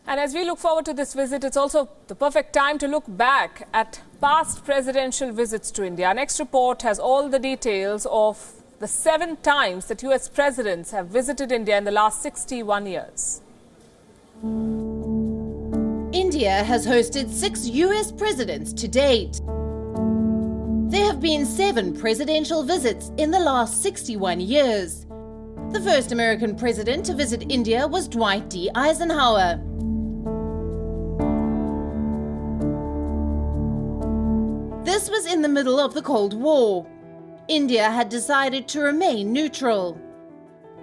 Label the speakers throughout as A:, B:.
A: And as we look forward to this visit, it's also the perfect time to look back at past presidential visits to India. Our next report has all the details of the 7 times that US presidents have visited India in the last 61 years.
B: India has hosted 6 US presidents to date. There have been 7 presidential visits in the last 61 years. The first American president to visit India was Dwight D. Eisenhower. This was in the middle of the Cold War. India had decided to remain neutral.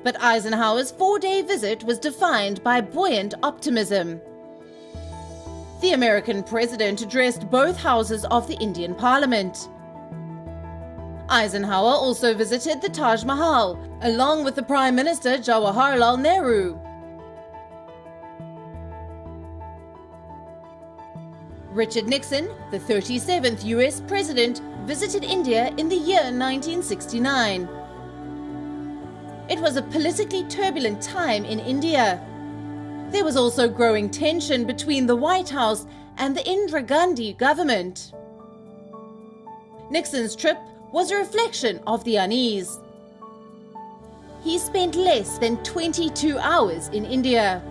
B: But Eisenhower's 4-day visit was defined by buoyant optimism. The American president addressed both houses of the Indian parliament. Eisenhower also visited the Taj Mahal, along with the Prime Minister Jawaharlal Nehru. Richard Nixon, the 37th US president, visited India in the year 1969. It was a politically turbulent time in India. There was also growing tension between the White House and the Indira Gandhi government. Nixon's trip was a reflection of the unease. He spent less than 22 hours in India.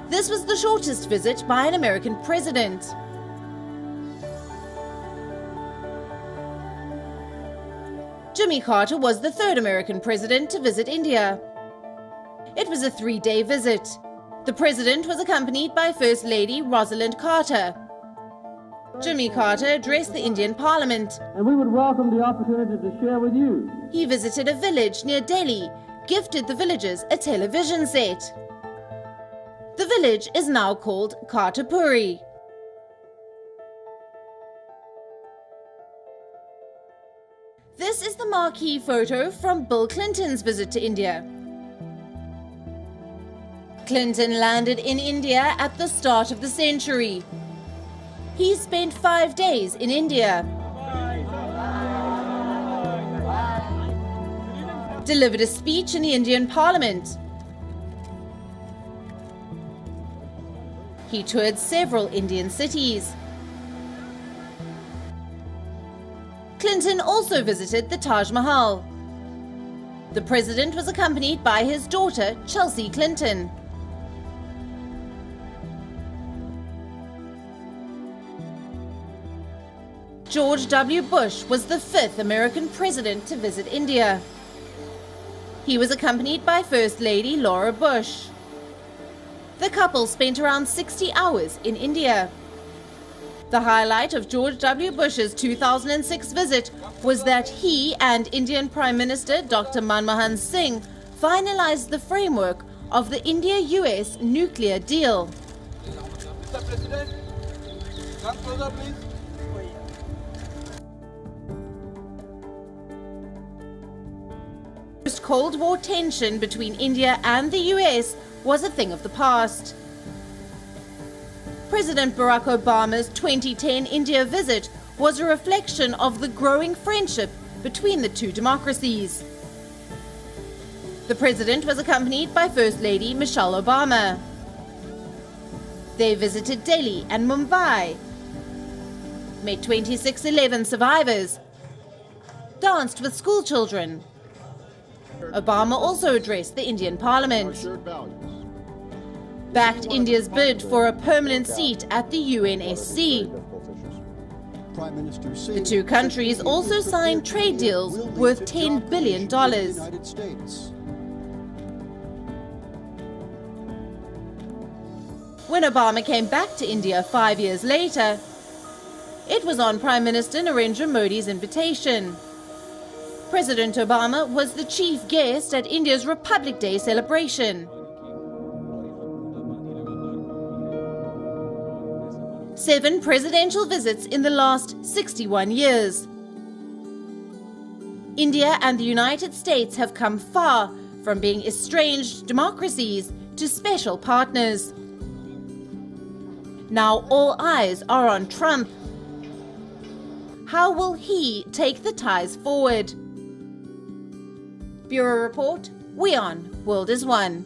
B: This was the shortest visit by an American president. Jimmy Carter was the 3rd American president to visit India. It was a 3-day visit. The president was accompanied by First Lady Rosalind Carter. Jimmy Carter addressed the Indian Parliament.
C: And we would welcome the opportunity to share with you.
B: He visited a village near Delhi, gifted the villagers a television set. The village is now called Kartarpuri. This is the marquee photo from Bill Clinton's visit to India. Clinton landed in India at the start of the century. He spent 5 days in India, delivered a speech in the Indian Parliament. He toured several Indian cities. Clinton also visited the Taj Mahal. The president was accompanied by his daughter, Chelsea Clinton. George W. Bush was the 5th American president to visit India. He was accompanied by First Lady Laura Bush. The couple spent around 60 hours in India. The highlight of George W. Bush's 2006 visit was that he and Indian Prime Minister Dr. Manmohan Singh finalized the framework of the India-US nuclear deal.
C: Mr. President, come closer, please.
B: Post-Cold War tension between India and the US was a thing of the past. President Barack Obama's 2010 India visit was a reflection of the growing friendship between the two democracies. The president was accompanied by First Lady Michelle Obama. They visited Delhi and Mumbai, met 26/11 survivors, danced with school children. Obama also addressed the Indian Parliament, backed India's bid for a permanent seat at the UNSC. The two countries also signed trade deals worth $10 billion. When Obama came back to India 5 years later, it was on Prime Minister Narendra Modi's invitation. President Obama was the chief guest at India's Republic Day celebration. 7 presidential visits in the last 61 years. India and the United States have come far from being estranged democracies to special partners. Now all eyes are on Trump. How will he take the ties forward? Bureau Report, WION World is One.